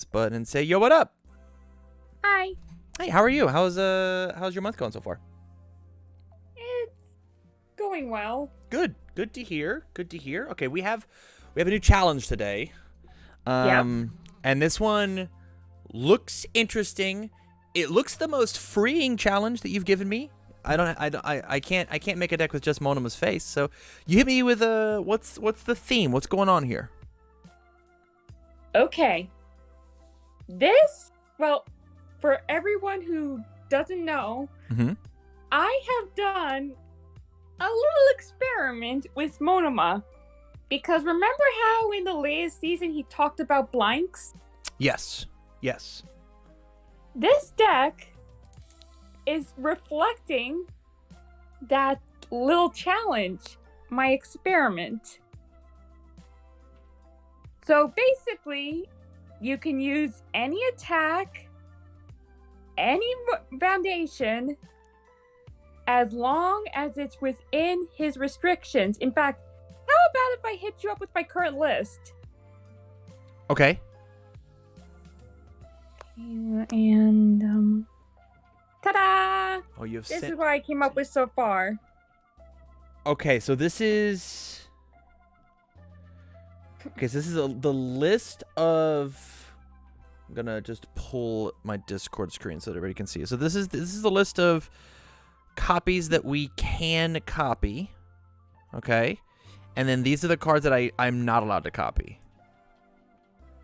button and say, yo, what up? Hi. Hey, how are you? How's your month going so far? It's going well. Good. Good to hear. Good to hear. Okay, we have a new challenge today. And this one looks interesting. It looks the most freeing challenge that you've given me. I can't make a deck with just Monoma's face. So you hit me with what's the theme? What's going on here? Okay. For everyone who doesn't know, I have done a little experiment with Monoma. Because remember how in the latest season he talked about blanks? Yes. This deck is reflecting that little challenge, my experiment. So basically, you can use any attack, any foundation, as long as it's within his restrictions. In fact, how about if I hit you up with my current list? Okay. And ta-da! Oh, This is what I came up with so far. Okay, so this is... Okay, so this is the list of... I'm gonna just pull my Discord screen so that everybody can see it. So this is the list of copies that we can copy. Okay? And then these are the cards that I'm not allowed to copy.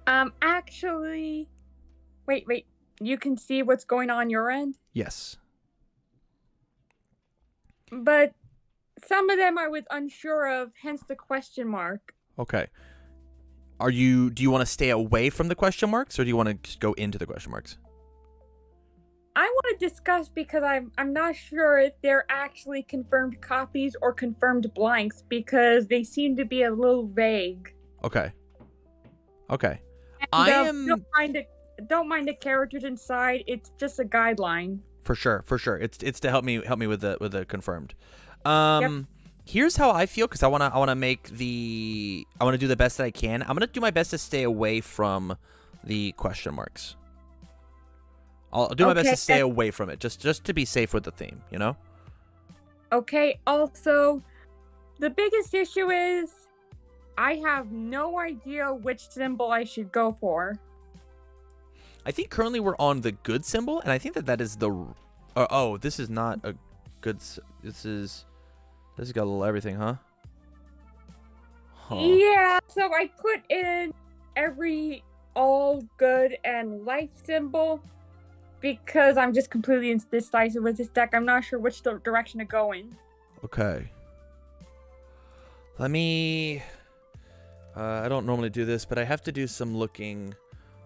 Actually... Wait. You can see what's going on your end? Yes. But some of them I was unsure of, hence the question mark. Okay. Do you want to stay away from the question marks, or do you want to just go into the question marks? I want to discuss because I'm not sure if they're actually confirmed copies or confirmed blanks because they seem to be a little vague. Okay. And, don't mind the characters inside. It's just a guideline. For sure. It's to help me with the confirmed. Yep. Here's how I feel, because I wanna do the best that I can. I'm gonna do my best to stay away from the question marks. I'll do my best to stay away from it, just to be safe with the theme, you know? Okay, also, the biggest issue is I have no idea which symbol I should go for. I think currently we're on the good symbol, and I think that is the... oh, this is not a good... This has got a little everything, huh? Yeah, so I put in every all good and life symbol because I'm just completely indecisive with this deck. I'm not sure which direction to go in. Okay. Let me... I don't normally do this, but I have to do some looking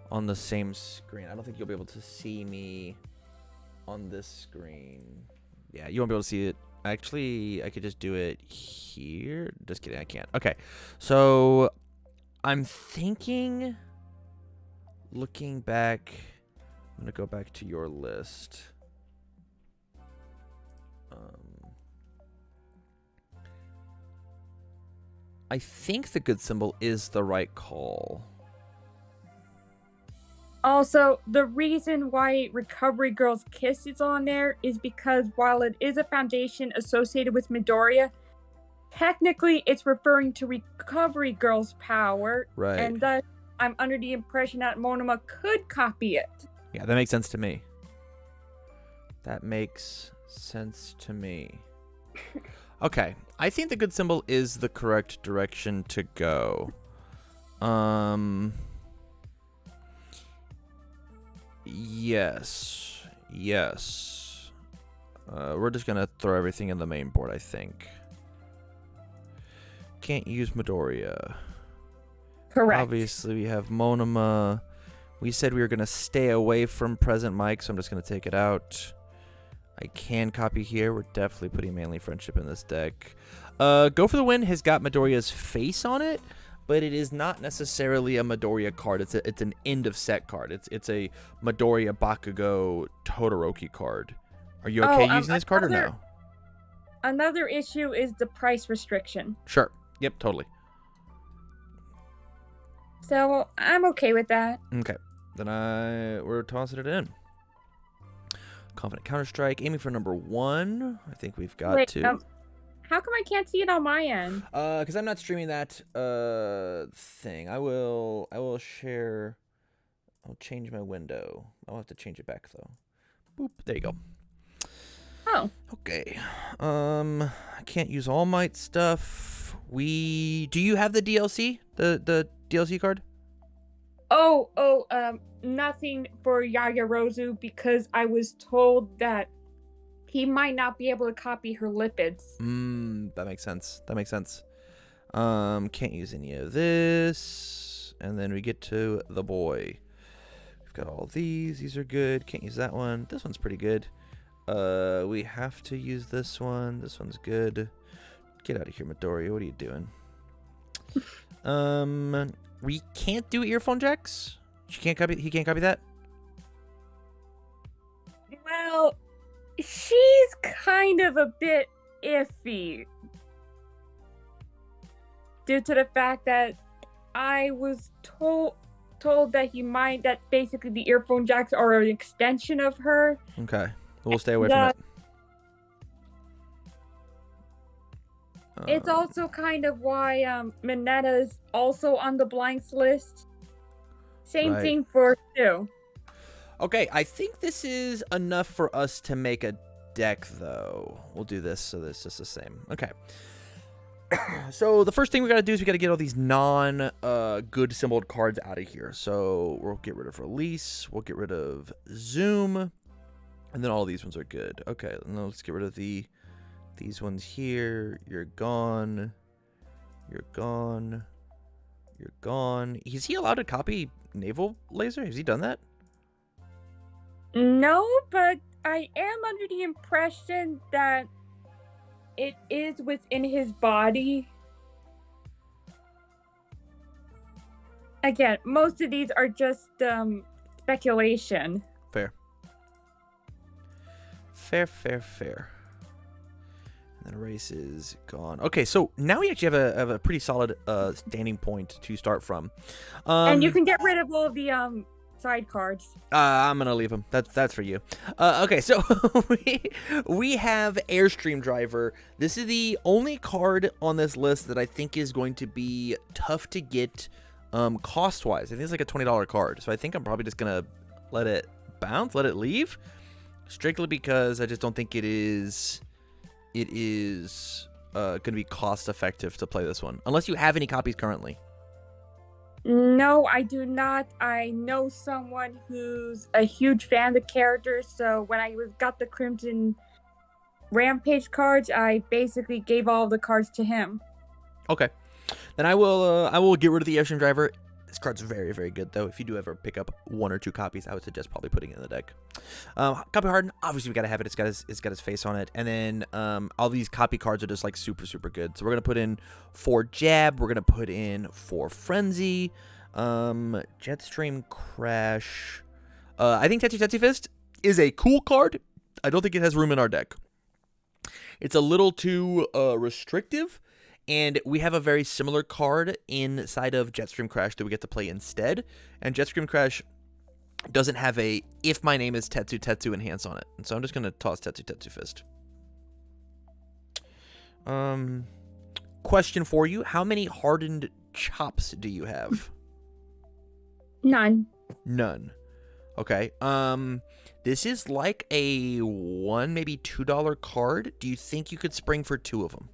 on the same screen. I don't think you'll be able to see me on this screen. Yeah, you won't be able to see it. Actually, I could just do it here. Just kidding, I can't. Okay, so I'm thinking, looking back, I'm gonna go back to your list. I think the good symbol is the right call. Also, the reason why Recovery Girl's Kiss is on there is because while it is a foundation associated with Midoriya, technically it's referring to Recovery Girl's power. Right. And thus, I'm under the impression that Monoma could copy it. Yeah, that makes sense to me. Okay, I think the good symbol is the correct direction to go. Yes. We're just gonna throw everything in the main board, I think. Can't use Midoriya. Correct. Obviously, we have Monoma. We said we were gonna stay away from Present Mike, so I'm just gonna take it out. I can copy here. We're definitely putting Manly Friendship in this deck. Go for the Win has got Midoriya's face on it, but it is not necessarily a Midoriya card. It's an end of set card. It's a Midoriya Bakugo Todoroki card. Are you okay using this card or no? Another issue is the price restriction. Sure. Yep, totally. So I'm okay with that. Okay. Then we're tossing it in. Confident Counter-Strike. Aiming for number 1. I think we've got Wait, to. how come I can't see it on my end? Because I'm not streaming that thing. I will share. I'll change my window. I'll have to change it back though. Boop. There you go. Oh. Okay. I can't use All Might stuff. Do you have the DLC? The DLC card? Nothing for Yayarozu because I was told that he might not be able to copy her lipids. That makes sense. Can't use any of this. And then we get to the boy. We've got all these. These are good. Can't use that one. This one's pretty good. We have to use this one. This one's good. Get out of here, Midoriya. What are you doing? We can't do earphone jacks. He can't copy that. Well, she's kind of a bit iffy due to the fact that I was told that basically the earphone jacks are an extension of her. Okay, we'll stay away from it. It's also kind of why Minetta's also on the blanks list. Same thing for Sue. Okay, I think this is enough for us to make a deck, though. We'll do this so that it's just the same. Okay. So the first thing we got to do is we got to get all these good symboled cards out of here. So we'll get rid of Release. We'll get rid of Zoom. And then all these ones are good. Okay, now let's get rid of these ones here. You're gone. You're gone. You're gone. Is he allowed to copy Naval Laser? Has he done that? No, but I am under the impression that it is within his body. Again, most of these are just speculation. Fair. Fair. And then race is gone. Okay, so now we actually have a pretty solid standing point to start from. And you can get rid of all of the side cards. I'm gonna leave them. That's for you. Okay, so we have Airstream Driver. This is the only card on this list that I think is going to be tough to get cost-wise. I think it's like a $20 card, so I think I'm probably just gonna let it bounce, let it leave, strictly because I just don't think it is going to be cost-effective to play this one, unless you have any copies currently. No, I do not. I know someone who's a huge fan of the character, so when I got the Crimson Rampage cards, I basically gave all the cards to him. Okay. Then I will get rid of the Airstream Driver. This card's very, very good, though. If you do ever pick up 1 or 2 copies, I would suggest probably putting it in the deck. Copy Harden, obviously we gotta have it. It's got his face on it. And then all these copy cards are just like super, super good. So we're gonna put in 4 Jab. We're gonna put in 4 Frenzy, Jetstream Crash. I think Tetsu Fist is a cool card. I don't think it has room in our deck. It's a little too restrictive. And we have a very similar card inside of Jetstream Crash that we get to play instead. And Jetstream Crash doesn't have a if my name is Tetsu enhance on it. And so I'm just going to toss Tetsu Fist. Question for you. How many hardened chops do you have? None. Okay. This is like a $1, maybe $2 card. Do you think you could spring for 2 of them?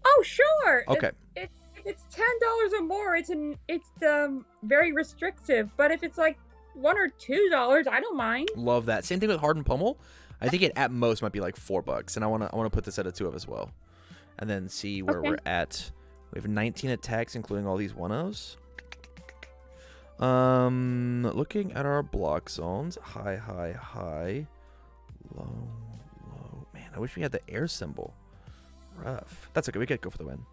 Oh, sure. Okay. If it's $10 or more, it's very restrictive. But if it's like $1 or $2, I don't mind. Love that. Same thing with Hardened Pummel. I think it at most might be like $4, and I want to put this at a 2 of as well, and then see where we're at. We have 19 attacks, including all these 1-0s. Looking at our block zones, high, low. Man, I wish we had the air symbol. Rough. That's okay. We could go for the win.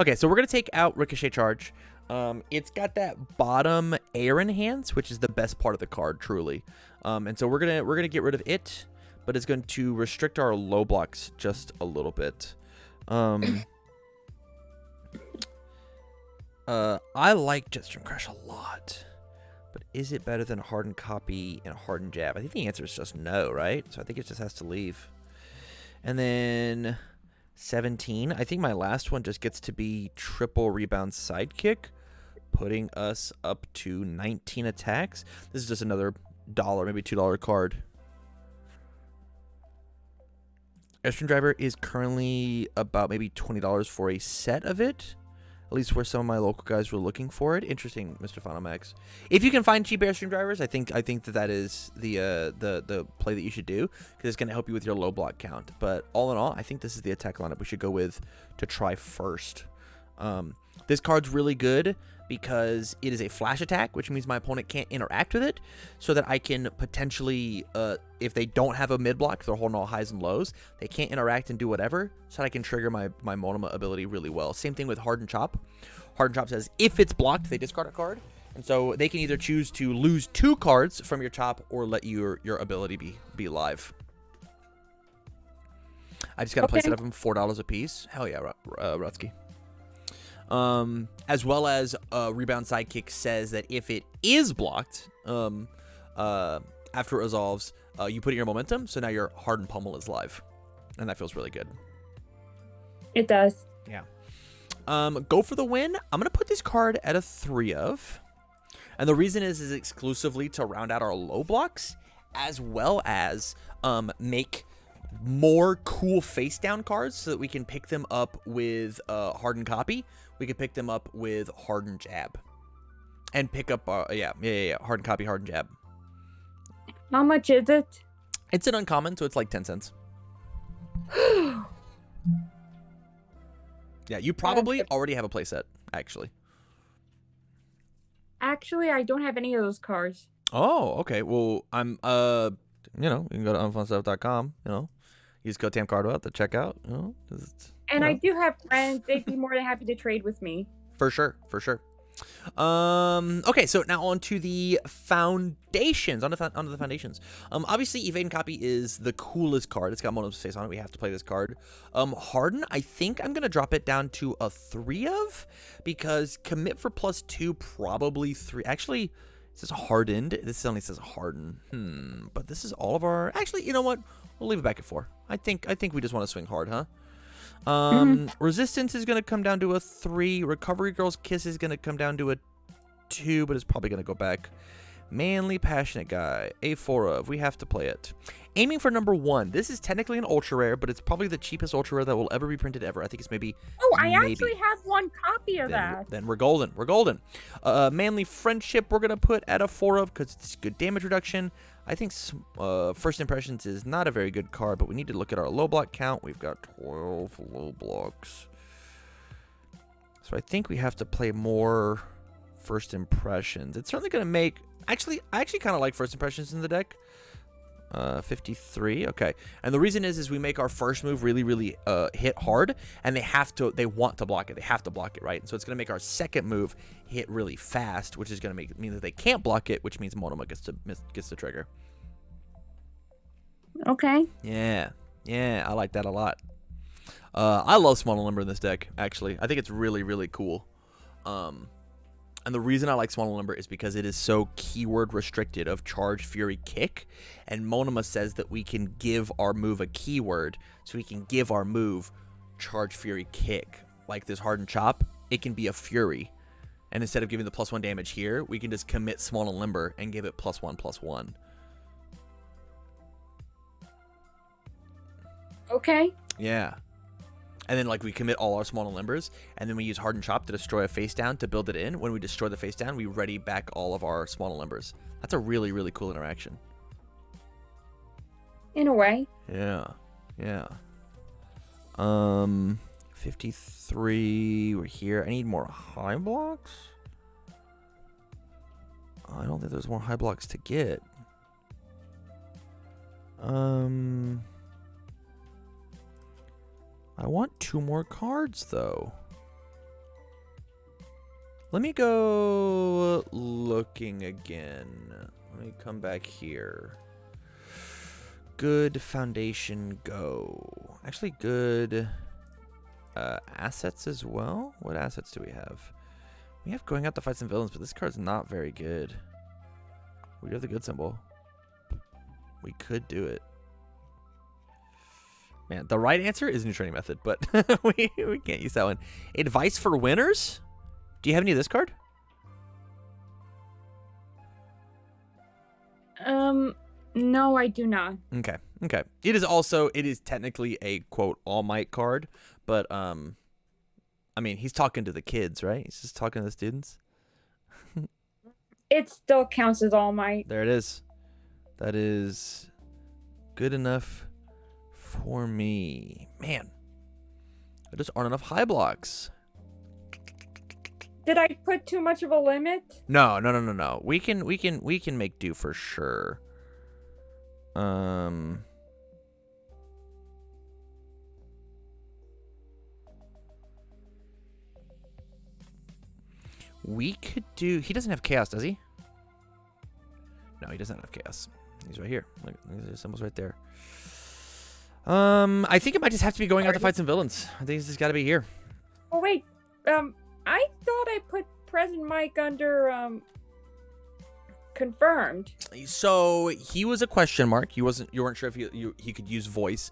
Okay, so we're gonna take out Ricochet Charge. It's got that bottom air enhance, which is the best part of the card, truly. And so we're gonna get rid of it, but it's going to restrict our low blocks just a little bit. I like Jetstream Crash a lot, but is it better than Hardened Copy and Hardened Jab? I think the answer is just no, right? So I think it just has to leave. And then 17. I think my last one just gets to be triple rebound sidekick, putting us up to 19 attacks. This is just another $1, maybe $2 card. Airstream Driver is currently about maybe $20 for a set of it. At least where some of my local guys were looking for it. Interesting, Mr. Final Max. If you can find cheap Airstream Drivers, I think that is the play that you should do, because it's going to help you with your low block count. But all in all, I think this is the attack lineup we should go with to try first. This card's really good because it is a flash attack, which means my opponent can't interact with it, so that I can potentially, if they don't have a mid block, they're holding all highs and lows, they can't interact and do whatever, so that I can trigger my Monoma ability really well. Same thing with Hardened Chop. Hardened Chop says if it's blocked, they discard a card, and so they can either choose to lose 2 cards from your chop or let your ability be live. I just got to place it up them $4 a piece. Hell yeah, Rutsky. As well as Rebound Sidekick says that if it is blocked, after it resolves, you put in your momentum, so now your Hardened Pummel is live, and that feels really good. It does. Yeah. Go for the win. I'm gonna put this card at a 3 of, and the reason is exclusively to round out our low blocks, as well as make more cool face down cards so that we can pick them up with Hardened Copy. We could pick them up with Hardened Jab, and pick up Hardened Copy, Hardened Jab. How much is it? It's an uncommon, so it's like 10 cents. Yeah, you probably already have a playset, actually. Actually, I don't have any of those cards. Oh, okay. Well, I'm you can go to unfunstuff.com, you just go TamCardwell to check out, And I do have friends. They'd be more than happy to trade with me. For sure. Okay, so now on to the foundations. On to the foundations. Obviously, Evade and Copy is the coolest card. It's got Monoma's face on it. We have to play this card. Harden, I think I'm gonna drop it down to a 3 of, because commit for +2, probably 3. Actually, it says hardened. This only says harden. But this is all of our. Actually, you know what? We'll leave it back at 4. I think we just want to swing hard, huh? Resistance is going to come down to a 3. Recovery Girl's Kiss is going to come down to a 2, but it's probably going to go back. Manly Passionate Guy, a 4 of. We have to play it. Aiming for number 1. This is technically an ultra rare, but it's probably the cheapest ultra rare that will ever be printed ever. I think it's maybe. Oh, I actually have one copy of that. Then we're golden. Manly Friendship we're going to put at a 4 of, because it's good damage reduction. I think First Impressions is not a very good card, but we need to look at our low block count. We've got 12 low blocks. So I think we have to play more First Impressions. It's certainly going to make. Actually, I actually kind of like First Impressions in the deck. 53. Okay. And the reason is we make our first move really hit hard, and they want to block it. They have to block it, right? And so it's going to make our second move hit really fast, which is going to mean that they can't block it, which means Monoma gets to trigger. Okay. Yeah, I like that a lot. I love Small Limber in this deck, actually. I think it's really cool. And the reason I like Small Limber is because it is so keyword restricted of Charge, Fury, Kick. And Monoma says that we can give our move a keyword. So we can give our move Charge, Fury, Kick. Like this Hardened Chop, it can be a Fury. And instead of giving the +1 damage here, we can just commit Small and Limber and give it +1/+1. Okay. Yeah. And then, we commit all our Small and Limbers, and then we use Hardened Chop to destroy a face down to build it in. When we destroy the face down, we ready back all of our Small and Limbers. That's a really cool interaction. In a way. Yeah. 53. We're here. I need more high blocks. I don't think there's more high blocks to get. I want 2 more cards, though. Let me go looking again. Let me come back here. Good foundation, go. Actually, good assets as well. What assets do we have? We have going out to fight some villains, but this card's not very good. We have the good symbol. We could do it. Man, the right answer is new training method, but we can't use that one. Advice for winners? Do you have any of this card? No, I do not. Okay. It is technically a quote All Might card, but I mean, he's talking to the kids, right? He's just talking to the students. It still counts as All Might. There it is. That is good enough for me. Man, there just aren't enough high blocks. Did I put too much of a limit? No. We can make do for sure. We could do. He doesn't have chaos, does he? No, he doesn't have chaos. He's right here. Look, the symbol's right there. I think it might just have to be going out to fight some villains. I think it's just got to be here. Oh wait, I thought I put present Mike under confirmed. So he was a question mark. You weren't sure if he could use voice,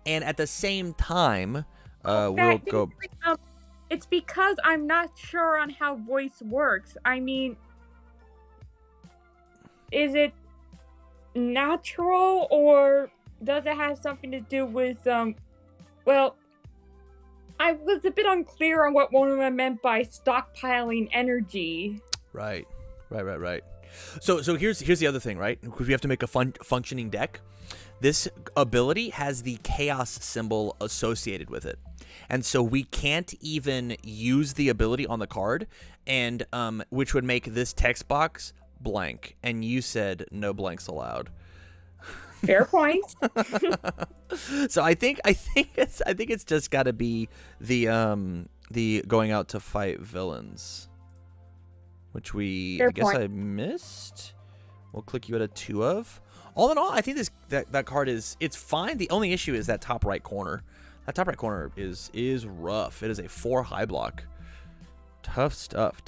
and at the same time, we'll go. It's because I'm not sure on how voice works. I mean, is it natural or does it have something to do with well, I was a bit unclear on what Monoma meant by stockpiling energy. Right. So here's the other thing, right? Because we have to make a functioning deck. This ability has the chaos symbol associated with it. And so we can't even use the ability on the card, and which would make this text box blank. And you said no blanks allowed. Fair point. So I think it's just got to be the going out to fight villains, which I guess I missed. We'll click you at a 2 of. All in all, I think that card it's fine. The only issue is that top right corner. That top right corner is rough. It is a 4 high block. Tough stuff.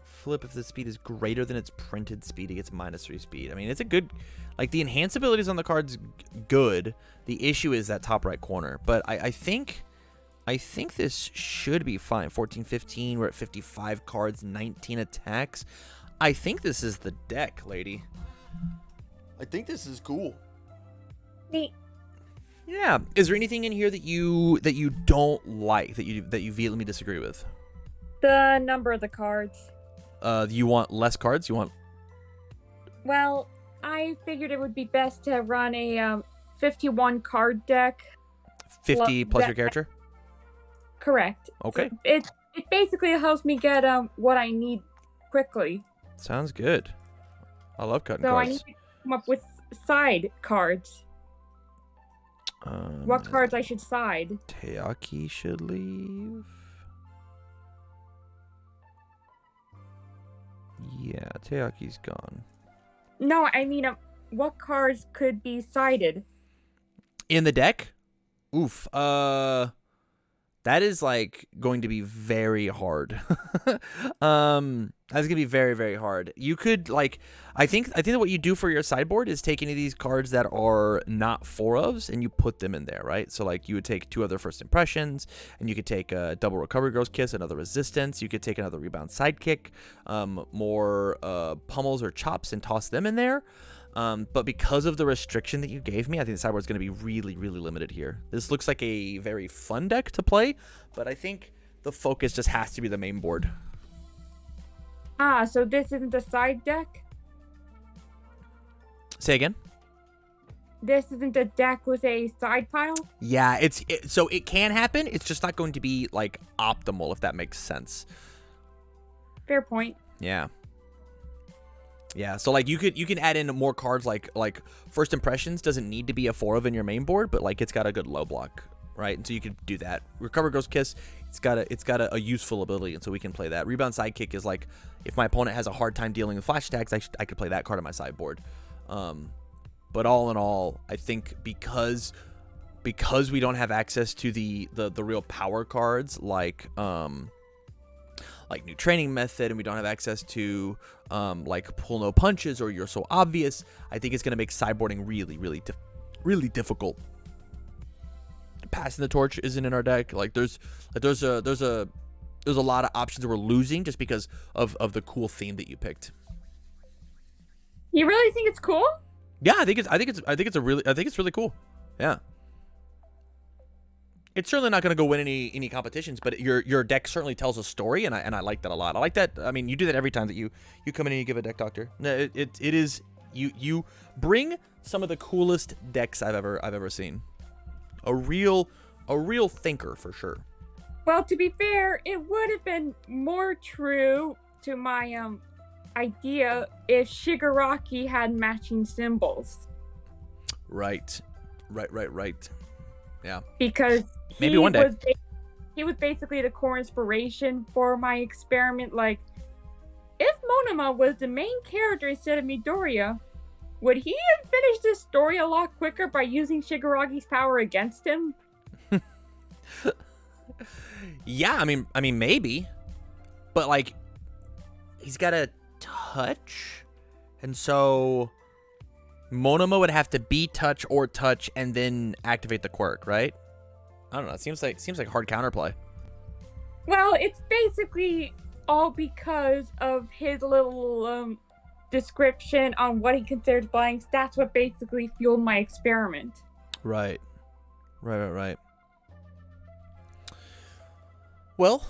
Flip if the speed is greater than its printed speed, it gets -3 speed. I mean, it's a good, like, the enhance abilities on the card's good. The issue is that top right corner. But I think this should be fine. 14, 15, we're at 55 cards, 19 attacks. I think this is the deck, lady. I think this is cool. Neat. Yeah. Is there anything in here that you don't like, that you vehemently disagree with? The number of the cards. You want less cards? You want... Well, I figured it would be best to run a 51 card deck. 50 plus your character? Correct. Okay. So it basically helps me get what I need quickly. Sounds good. I love cutting cards. So I need to come up with side cards. What cards I should side? Teaki should leave. Yeah, Teaki's gone. No, I mean, what cards could be sided? In the deck? Oof. That is like going to be very hard. That's gonna be very, very hard. You could like, I think that what you do for your sideboard is take any of these cards that are not 4-ofs and you put them in there, right? So like you would take 2 other first impressions, and you could take a double recovery girl's kiss, another resistance. You could take another rebound sidekick, more pummels or chops, and toss them in there. But because of the restriction that you gave me, I think the sideboard is going to be really, really limited here. This looks like a very fun deck to play, but I think the focus just has to be the main board. Ah, so this isn't a side deck? Say again? This isn't a deck with a side pile? Yeah, so it can happen. It's just not going to be like optimal, if that makes sense. Fair point. Yeah. Yeah, so like you can add in more cards like First Impressions doesn't need to be a 4-of in your main board, but like it's got a good low block, right? And so you could do that. Recover Ghost Kiss, it's got a useful ability, and so we can play that. Rebound Sidekick is like, if my opponent has a hard time dealing with flash attacks, I could play that card on my sideboard. But all in all, I think because because we don't have access to the real power cards like new training method, and we don't have access to like pull no punches or you're so obvious, I think it's going to make sideboarding really difficult. Passing the torch isn't in our deck. Like there's a lot of options that we're losing just because of the cool theme that you picked. You really think it's cool? Yeah, I think it's really cool. Yeah. It's certainly not going to go win any competitions, but your deck certainly tells a story, and I like that a lot. I like that. I mean, you do that every time that you come in and you give a deck doctor. No, it is you bring some of the coolest decks I've ever seen. A real thinker for sure. Well, to be fair, it would have been more true to my idea if Shigaraki had matching symbols. Right. Yeah. Because maybe one day he was basically the core inspiration for my experiment. Like, if Monoma was the main character instead of Midoriya, would he have finished this story a lot quicker by using Shigaraki's power against him? Yeah, I mean maybe, but like he's got a touch, and so Monoma would have to be touch or touch and then activate the quirk, right? I don't know. It seems like hard counterplay. Well, it's basically all because of his little description on what he considers blanks. That's what basically fueled my experiment. Right. Well,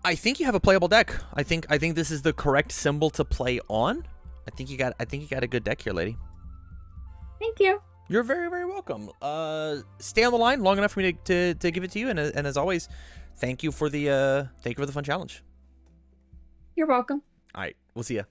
I think you have a playable deck. I think this is the correct symbol to play on. I think you got a good deck here, lady. Thank you. You're very, very welcome. Stay on the line long enough for me to give it to you, and as always, thank you for the fun challenge. You're welcome. All right, we'll see ya.